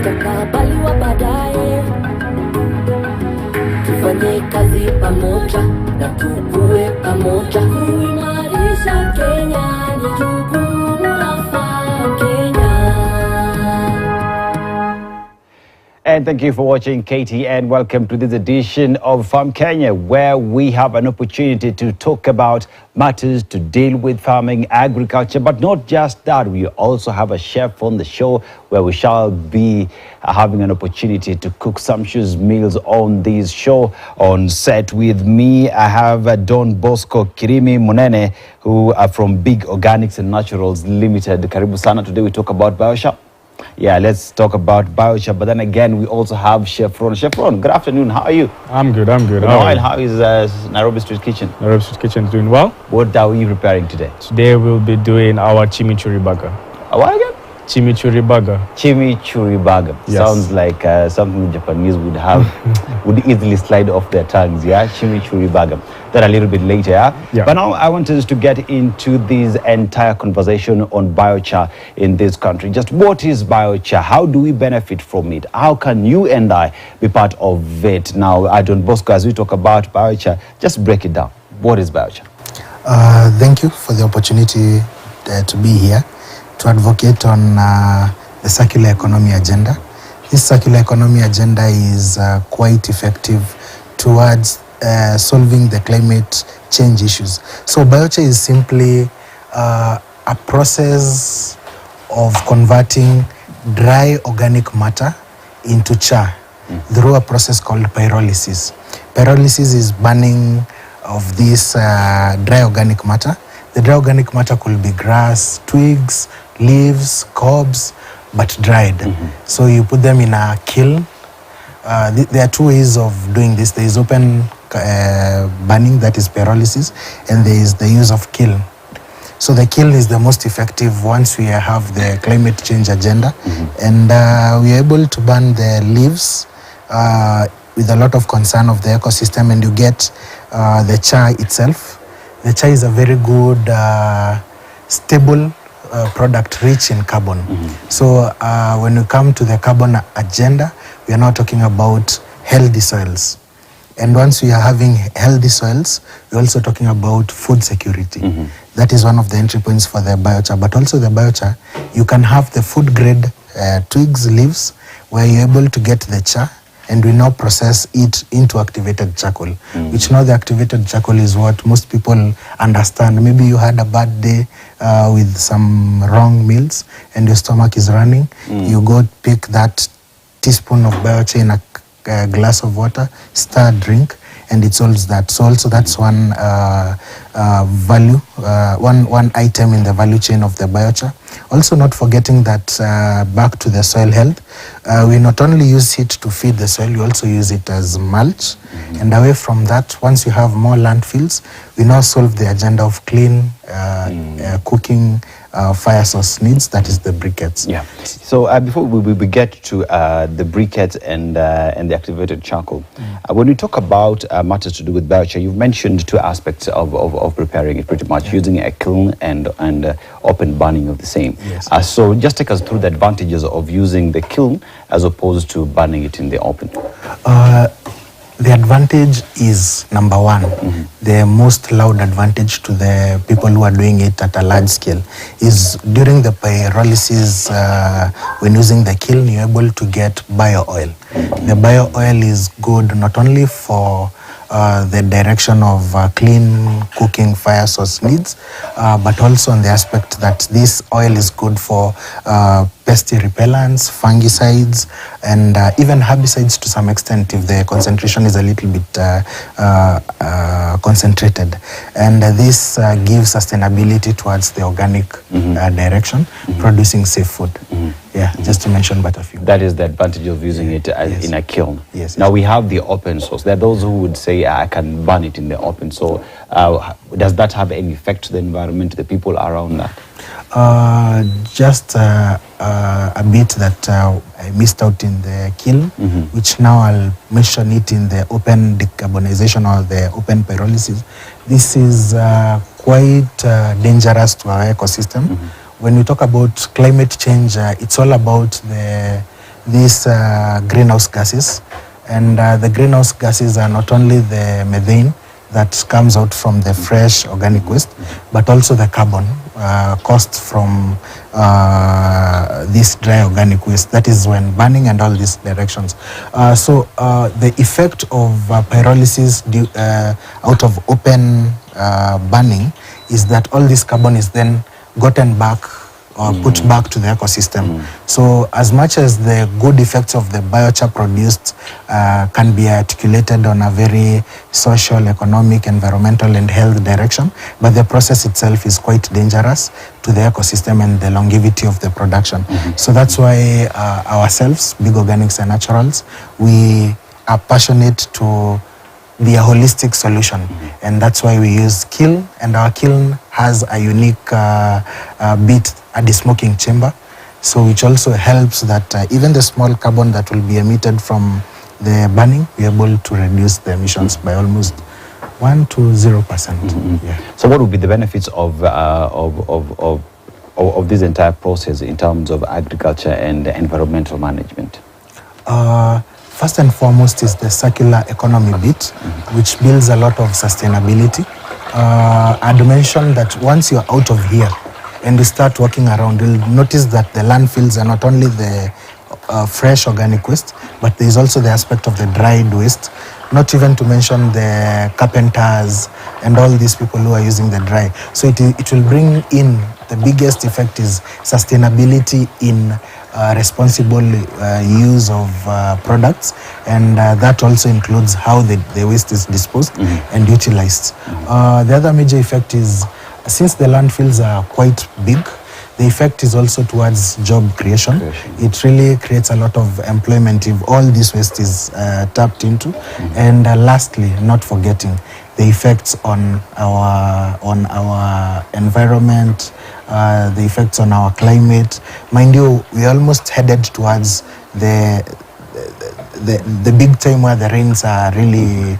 mustakabali wa baadaye. Tufanye kazi pamoja na tukue pamoja. Kuimarisha Kenya ni jukumu la Kenya. And thank you for watching KTN. Welcome to this edition of Farm Kenya, where we have an opportunity to talk about matters to deal with farming, agriculture, but not just that. We also have a chef on the show where we shall be having an opportunity to cook sumptuous meals on this show. On set with me, I have Don Bosco Kirimi Munene, who are from Big Organics and Naturals Limited. Karibu sana. Today we talk about Biochar. Yeah, let's talk about Biochar. But then again, we also have Chef Ron. Chef Ron, good afternoon. How are you? I'm good. How is Nairobi Street Kitchen? Nairobi Street Kitchen is doing well. What are we preparing today? Today we'll be doing our chimichurri burger. What again? Chimichurri burger. Chimichurri burger. Yes. Sounds like something Japanese would have, would easily slide off their tongues, yeah? Chimichurri burger. That a little bit later, yeah? But now I want us to get into this entire conversation on biochar in this country. Just what is biochar? How do we benefit from it? How can you and I be part of it? Now, Don Bosco, as we talk about biochar, just break it down. What is biochar? Thank you for the opportunity to be here to advocate on the circular economy agenda. This circular economy agenda is quite effective towards solving the climate change issues. So biochar is simply a process of converting dry organic matter into char through a process called pyrolysis. Pyrolysis is burning of this dry organic matter. The dry organic matter could be grass, twigs, leaves, cobs, but dried. So you put them in a kiln. There are two ways of doing this. There is open burning, that is pyrolysis, and there is the use of kiln. So the kiln is the most effective once we have the climate change agenda, and we are able to burn the leaves with a lot of concern of the ecosystem, and you get the char itself. The char is a very good, stable product rich in carbon. So when we come to the carbon agenda, we are now talking about healthy soils. And once we are having healthy soils, we're also talking about food security. That is one of the entry points for the biochar. But also the biochar, you can have the food grade twigs, leaves, where you're able to get the char, and we now process it into activated charcoal, which now the activated charcoal is what most people understand. Maybe you had a bad day with some wrong meals and your stomach is running. You go pick that teaspoon of biochar in a glass of water, stir, drink, and it solves that. So also that's one value, one item in the value chain of the biochar. Also not forgetting that back to the soil health, we not only use it to feed the soil, we also use it as mulch. And away from that, once you have more landfills, we now solve the agenda of clean cooking fire source needs, that is the briquettes. Yeah. So before we get to the briquettes and the activated charcoal, when we talk about matters to do with biochar, you've mentioned two aspects of preparing it pretty much, using a kiln and open burning of the same. Yes. So just take us through the advantages of using the kiln as opposed to burning it in the open. The advantage is, number one, the most loud advantage to the people who are doing it at a large scale is during the pyrolysis, when using the kiln, you're able to get bio oil. The bio oil is good not only for the direction of clean cooking fire source needs, but also on the aspect that this oil is good for pest repellents, fungicides, and even herbicides to some extent if the concentration is a little bit concentrated. And this gives sustainability towards the organic direction, producing safe food. Yeah, just to mention but a few. That is the advantage of using it as in a kiln. Yes. Now we have the open source. There are those who would say I can burn it in the open. So does that have any effect to the environment, to the people around that? Just a bit that I missed out in the kiln, which now I'll mention it in the open decarbonization or the open pyrolysis. This is quite dangerous to our ecosystem. When we talk about climate change, it's all about the these greenhouse gases. And the greenhouse gases are not only the methane that comes out from the fresh organic waste, but also the carbon caused from this dry organic waste. That is when burning and all these directions. So the effect of pyrolysis out of open burning is that all this carbon is then gotten back or put back to the ecosystem. So as much as the good effects of the biochar produced can be articulated on a very social, economic, environmental and health direction, but the process itself is quite dangerous to the ecosystem and the longevity of the production. So that's why ourselves, Big Organics and Naturals, we are passionate to be a holistic solution, and that's why we use kiln, and our kiln has a unique bit at the smoking chamber, so which also helps that even the small carbon that will be emitted from the burning, we're able to reduce the emissions by almost 1 to 0%. Yeah. So what would be the benefits of this entire process in terms of agriculture and environmental management? First and foremost is the circular economy bit, which builds a lot of sustainability. I'd mentioned that once you're out of here and you start walking around, you'll notice that the landfills are not only the fresh organic waste, but there's also the aspect of the dried waste, not even to mention the carpenters and all these people who are using the dry. So it will bring in, the biggest effect is sustainability in responsible use of products, and that also includes how the waste is disposed and utilized. The other major effect is, since the landfills are quite big, the effect is also towards job creation. It really creates a lot of employment if all this waste is tapped into. And lastly, not forgetting the effects on our environment, the effects on our climate. Mind you, we almost headed towards the big time where the rains are really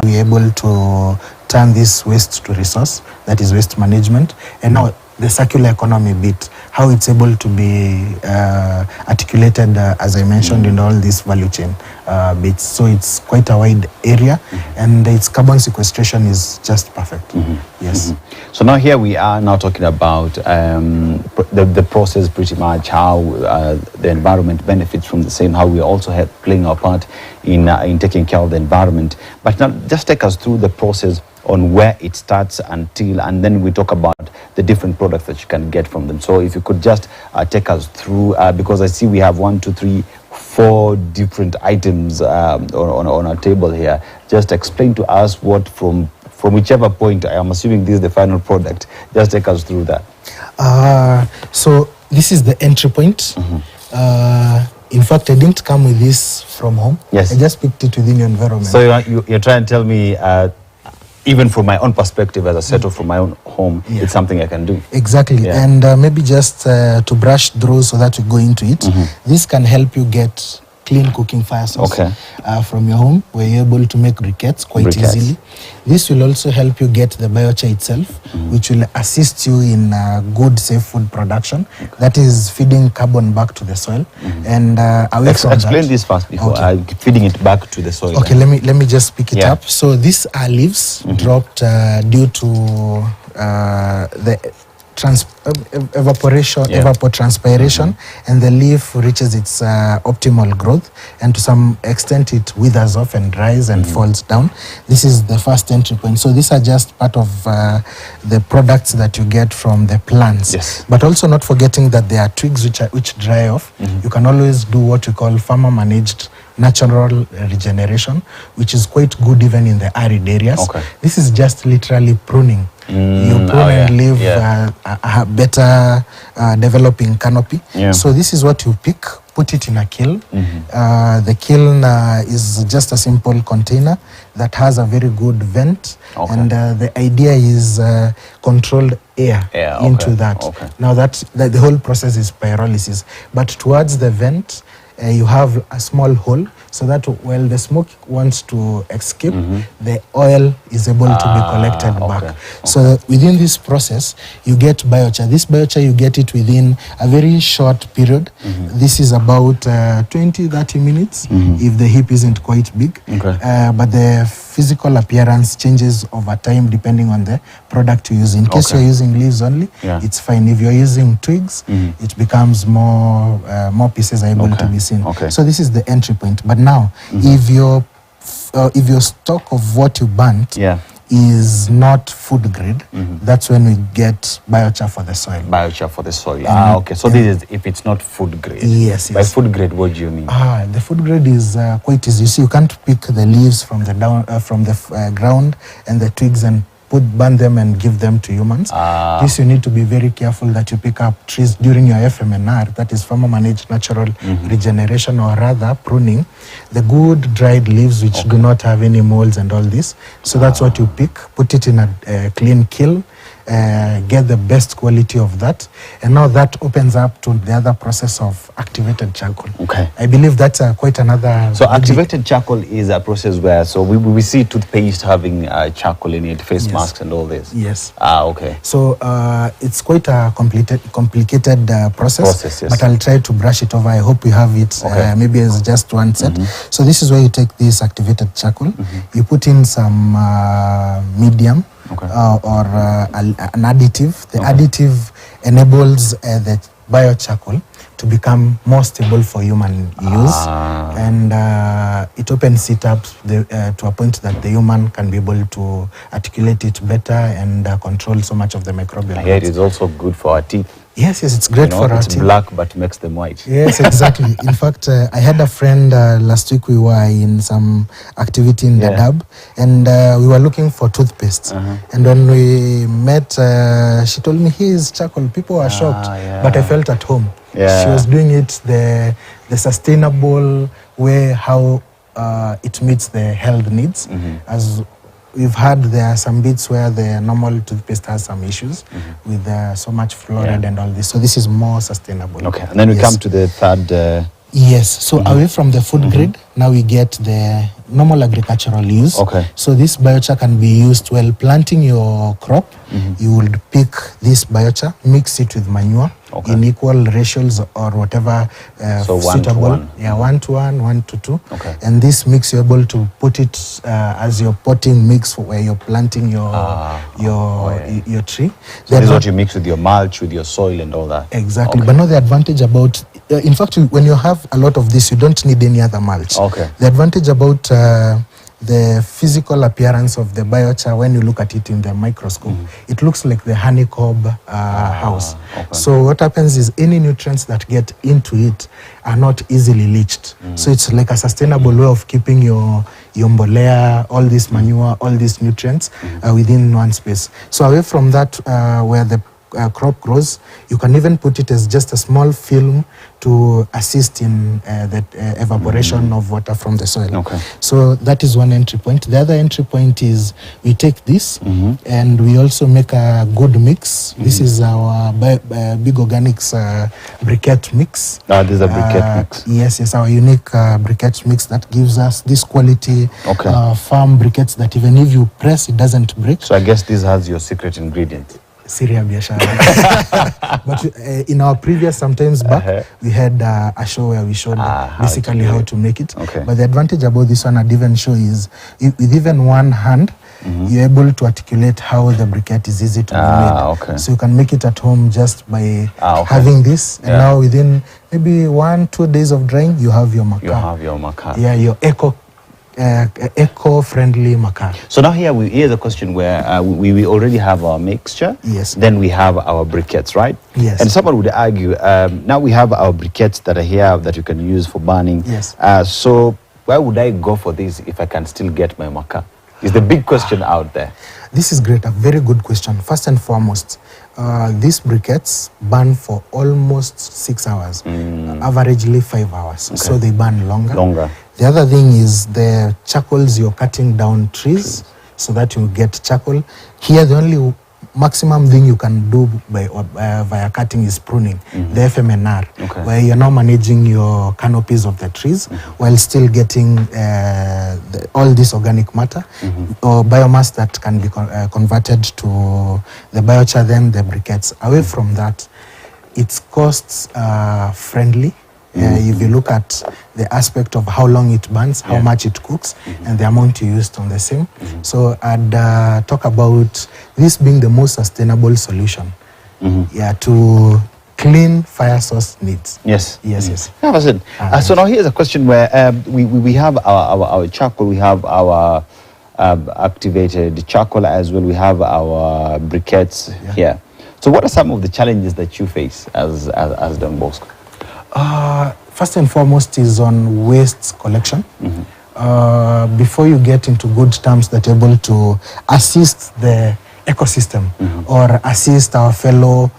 be able to turn this waste to resource, that is waste management. And now the circular economy bit, how it's able to be articulated, as I mentioned, in all these value chain bits. So it's quite a wide area, and its carbon sequestration is just perfect. Yes. So now here we are now talking about the process, pretty much how the environment benefits from the same, how we also have playing our part in taking care of the environment. But now just take us through the process on where it starts and then we talk about the different products that you can get from them. So if you could just take us through, because I see we have 1, 2, 3, 4 different items on our table here. Just explain to us what from whichever point, I am assuming this is the final product, just take us through that. So this is the entry point. In fact, I didn't come with this from home. Yes. I just picked it within your environment. So you're trying to tell me, even from my own perspective as a setter from my own home, it's something I can do. Exactly. Yeah. And maybe just to brush through so that we go into it, this can help you get clean cooking fire sauce from your home, where you're able to make briquettes quite easily. This will also help you get the biochar itself, which will assist you in good, safe food production. That is feeding carbon back to the soil. And away from explain that, this first before feeding it back to the soil. Okay, let me just pick it up. So these are leaves dropped due to the evapotranspiration, and the leaf reaches its optimal growth, and to some extent it withers off and dries and falls down. This is the first entry point. So these are just part of the products that you get from the plants. Yes. But also not forgetting that there are twigs which dry off. You can always do what we call farmer managed natural regeneration, which is quite good even in the arid areas. This is just literally pruning. You prune and leave a better developing canopy. So this is what you pick, put it in a kiln. The kiln is just a simple container that has a very good vent, and the idea is controlled air into that. Now that the whole process is pyrolysis, but towards the vent, you have a small hole so that while the smoke wants to escape, the oil is able to be collected back. So within this process, you get biochar. This biochar, you get it within a very short period. This is about 20-30 minutes if the heap isn't quite big. But the physical appearance changes over time depending on the product you use. In case you're using leaves only, it's fine. If you're using twigs, it becomes more pieces are able to be seen. So this is the entry point. But now, if your stock of what you burnt is not food grade, that's when we get biochar for the soil. Biochar for the soil. Okay. So this is if it's not food grade. Yes. By food grade, what do you mean? The food grade is quite easy. You see, you can't pick the leaves from the ground and the twigs and burn them and give them to humans. This you need to be very careful that you pick up trees during your FMNR, that is farmer managed natural regeneration, or rather pruning, the good dried leaves which do not have any molds and all this. So that's what you pick, put it in a clean kiln, get the best quality of that, and now that opens up to the other process of activated charcoal. I believe that's quite another. So activated charcoal is a process where we see toothpaste having charcoal in it, face masks and all this. Yes. So it's quite a complicated process, but I'll try to brush it over. I hope we have it maybe as just one set. So this is where you take this activated charcoal, you put in some medium or an additive. The additive enables the biocharcoal to become more stable for human use, and it opens it up to a point that the human can be able to articulate it better and control so much of the microbial. I hear it is also good for our teeth. Yes, it's great for our teeth. It's black but makes them white. Yes, exactly. In fact, I had a friend last week. We were in some activity in the Dab, and we were looking for toothpaste. And when we met, she told me, "Here's charcoal." People were shocked, but I felt at home. She was doing it the sustainable way, how it meets the health needs. As we've had, there are some bits where the normal toothpaste has some issues with so much fluoride and all this. So this is more sustainable. And then we come to the third. Yes. So away from the food grade, now we get the normal agricultural use. So this biochar can be used while planting your crop. You would pick this biochar, mix it with manure in equal ratios or whatever suitable. 1:1, 1:2. And this mix you're able to put it as your potting mix for where you're planting your tree. So this is what you mix with your mulch, with your soil and all that. Exactly. But now the advantage about in fact, when you have a lot of this, you don't need any other mulch. The advantage about the physical appearance of the biochar, when you look at it in the microscope, it looks like the honeycomb house. So what happens is any nutrients that get into it are not easily leached. So it's like a sustainable way of keeping your mbolea, all this manure, all these nutrients within one space. So away from that, where the crop grows, you can even put it as just a small film to assist in the evaporation of water from the soil. So that is one entry point. The other entry point is we take this and we also make a good mix. This is our Big Organics briquette mix. This is a briquette mix. Yes, our unique briquette mix that gives us this quality firm briquettes that even if you press, it doesn't break. So I guess this has your secret ingredient. Syria Biochar. But in our previous sometimes back, we had a show where we showed basically how to make it. But the advantage about this one, I'd even show, is with even one hand, you're able to articulate how the briquette is easy to be made. So you can make it at home just by having this. And now within maybe 1-2 days of drying, you have your maca. You have your maca. Yeah, your eco-friendly maca. So now here's a question where we already have our mixture. Then we have our briquettes, right? And someone would argue, now we have our briquettes that are here that you can use for burning. So why would I go for this if I can still get my maca? Is the big question out there. This is great, a very good question. First and foremost, these briquettes burn for almost 6 hours, averagely 5 hours. So they burn longer. The other thing is the charcoals, you're cutting down trees so that you get charcoal. Here, the only maximum thing you can do by via cutting is pruning, the FMNR, Okay. where you're now managing your canopies of the trees while still getting all this organic matter or biomass that can be converted to the biochar, then the briquettes. Away from that, it's cost friendly. If you look at the aspect of how long it burns, how much it cooks, and the amount you used on the same. So I'd talk about this being the most sustainable solution to clean fire source needs. Yes. Yes, yes. Yeah, that's it. So now here's a question where we have our charcoal, we have our activated charcoal as well, we have our briquettes here. So what are some of the challenges that you face as Don Bosco? First and foremost is on waste collection. Before you get into good terms that are able to assist the ecosystem or assist our fellow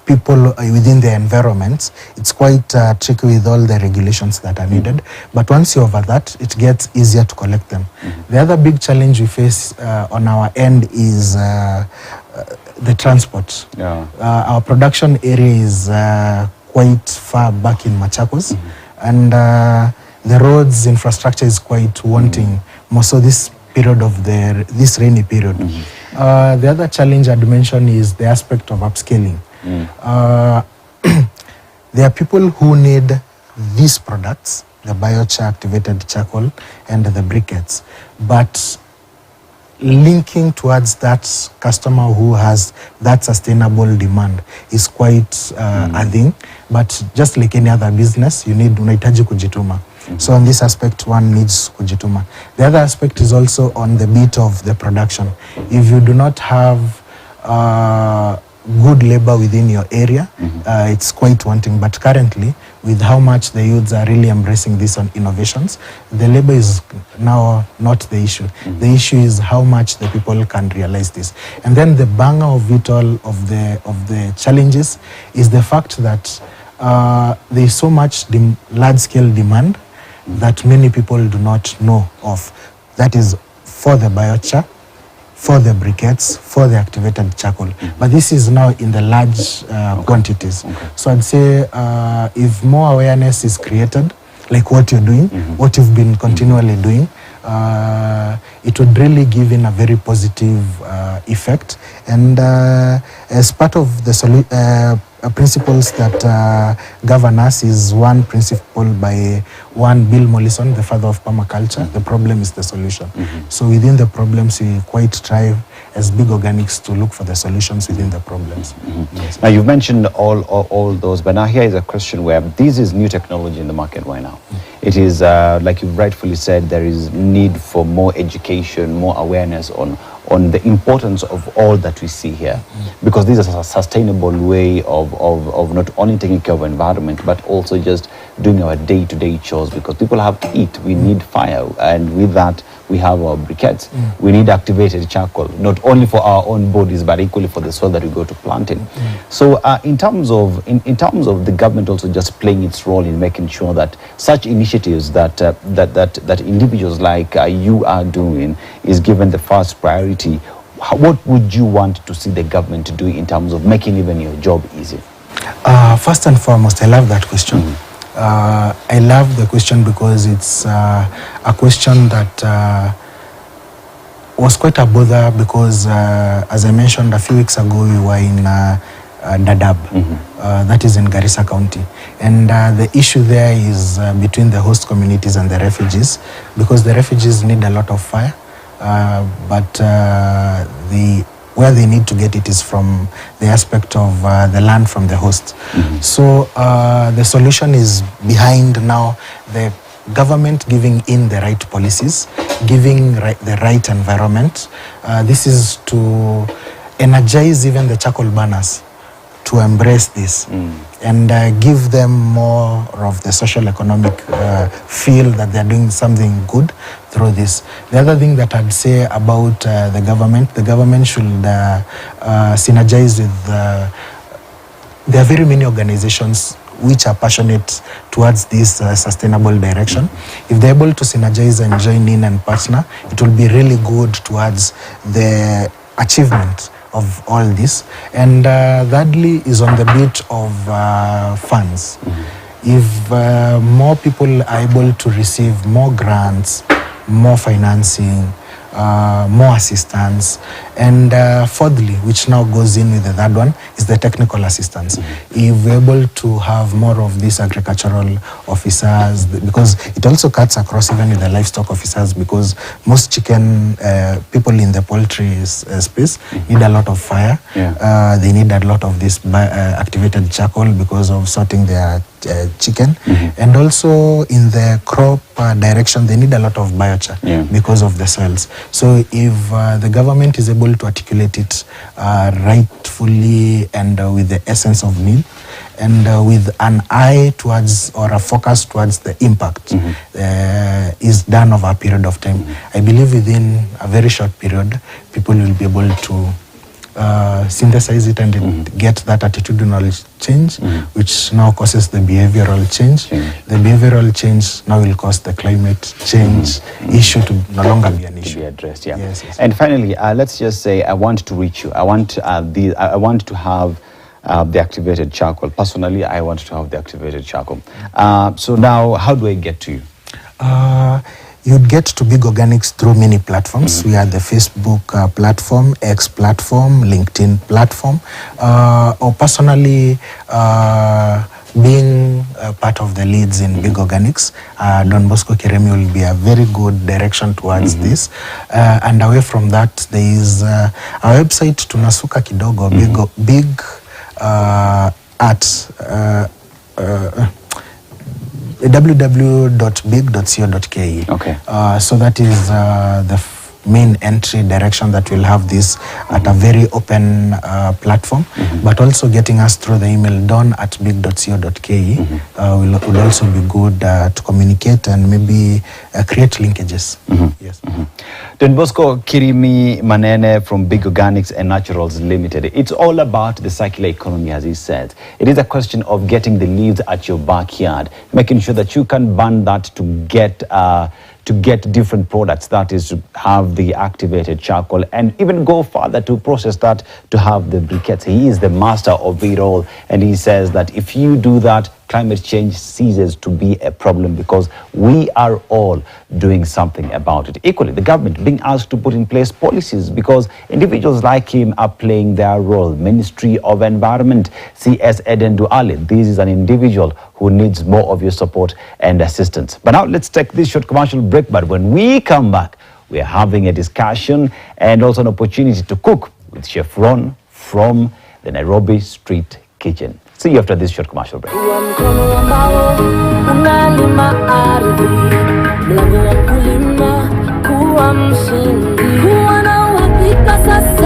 people within the environment, it's quite tricky with all the regulations that are needed. But once you're over that, it gets easier to collect them. The other big challenge we face on our end is the transport. Our production area is quite far back in Machakos, and the roads infrastructure is quite wanting more so this period of this rainy period. The other challenge I'd mention is the aspect of upscaling. There are people who need these products, the biochar, activated charcoal, and the briquettes, but linking towards that customer who has that sustainable demand is quite a thing. But just like any other business, unahitaji kujituma. So on this aspect, one needs kujituma. The other aspect is also on the bit of the production. If you do not have good labor within your area, it's quite wanting. But currently, with how much the youths are really embracing these innovations, the labor is now not the issue. The issue is how much the people can realize this. And then the banger of it all, of the challenges, is the fact that there is so much large-scale demand that many people do not know of. That is for the biochar, for the briquettes, for the activated charcoal. But this is now in the large quantities. So I'd say if more awareness is created, like what you're doing, what you've been continually doing, it would really give in a very positive effect. And as part of the principles that govern us is one principle by one Bill Mollison, the father of permaculture. The problem is the solution. So within the problems, we quite try as big organics to look for the solutions within the problems. Yes. Now you've mentioned all those, but now here is a question where this is new technology in the market right now. It is, like you rightfully said, there is need for more education, more awareness on the importance of all that we see here, because this is a sustainable way of not only taking care of the environment, but also just doing our day-to-day chores, because people have to eat. We need fire, and with that we have our briquettes. We need activated charcoal, not only for our own bodies, but equally for the soil that we go to plant in. So in terms of the government also just playing its role in making sure that such initiatives that individuals like you are doing is given the first priority, what would you want to see the government do in terms of making even your job easy? First and foremost, I love that question. I love the question because it's a question that was quite a bother because, as I mentioned a few weeks ago, we were in Dadaab, that is in Garissa County. And the issue there is between the host communities and the refugees, because the refugees need a lot of fire, but where they need to get it is from the aspect of the land from the host. So the solution is behind now the government giving in the right policies, giving the right environment. This is to energize even the charcoal burners to embrace this and give them more of the social economic feel that they're doing something good through this. The other thing that I'd say about the government should synergize with there are very many organizations which are passionate towards this sustainable direction. If they're able to synergize and join in and partner, it will be really good towards the achievement of all this. And thirdly is on the bit of funds. If more people are able to receive more grants, more financing, more assistance, and fourthly, which now goes in with the third one, is the technical assistance. If we're able to have more of these agricultural officers, because it also cuts across even with the livestock officers, because most chicken people in the poultry space need a lot of fire. They need a lot of this activated charcoal because of sorting their chicken, and also in the crop direction they need a lot of biochar because of the soils. So if the government is able to articulate it rightfully and with the essence of need, and with an eye towards or a focus towards the impact is done over a period of time, I believe within a very short period people will be able to synthesize it and get that attitudinal change, which now causes the behavioral change. The behavioral change now will cause the climate change issue to no longer be an issue. To be addressed, Yes. And finally, let's just say I want to reach you. I want to have the activated charcoal. Personally, I want to have the activated charcoal. So now, how do I get to you? You'd get to Big Organics through many platforms. We are the Facebook platform, X platform, LinkedIn platform, or personally being part of the leads in Big Organics. Don Bosco Keremi will be a very good direction towards this. And away from that, there is our website, tunasuka kidogo, big at www.big.co.ke. Okay. So that is the main entry direction that will have this at a very open platform, but also getting us through the email don@big.co.ke would also be good to communicate and maybe create linkages. Yes. Don Bosco Kirimi Manene from Big Organics and Naturals Limited. It's all about the circular economy, as he said. It is a question of getting the leaves at your backyard, making sure that you can burn that to get different products, that is to have the activated charcoal, and even go further to process that to have the briquettes. He is the master of it all, and he says that if you do that, climate change ceases to be a problem because we are all doing something about it. Equally, the government being asked to put in place policies because individuals like him are playing their role. Ministry of Environment, CS Eden Duale, this is an individual who needs more of your support and assistance. But now let's take this short commercial break, but when we come back, we are having a discussion and also an opportunity to cook with Chef Ron from the Nairobi Street Kitchen. See you after this short commercial break. Kwa mkono ambao unalima ardhi, mlango wa kulima kuwa mshindi, kuwa na uhakika sasa.